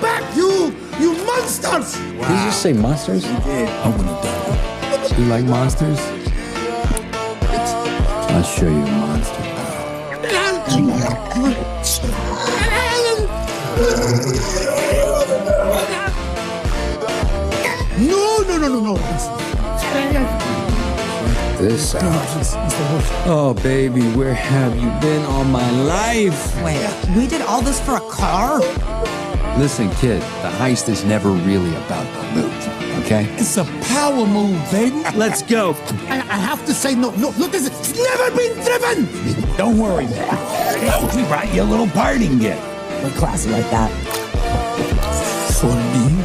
my back, you monsters! Did you just say monsters? I did. I wouldn't have done it. You like monsters? I'll show you a monster. No. This house. Oh, baby, where have you been all my life? Wait, we did all this for a car? Listen, kid, the heist is never really about the loot, okay? It's a power move, baby. Let's go. I have to say no. Look, it's never been driven. Don't worry, man. We brought you a little parting gift. We're classy like that. For me?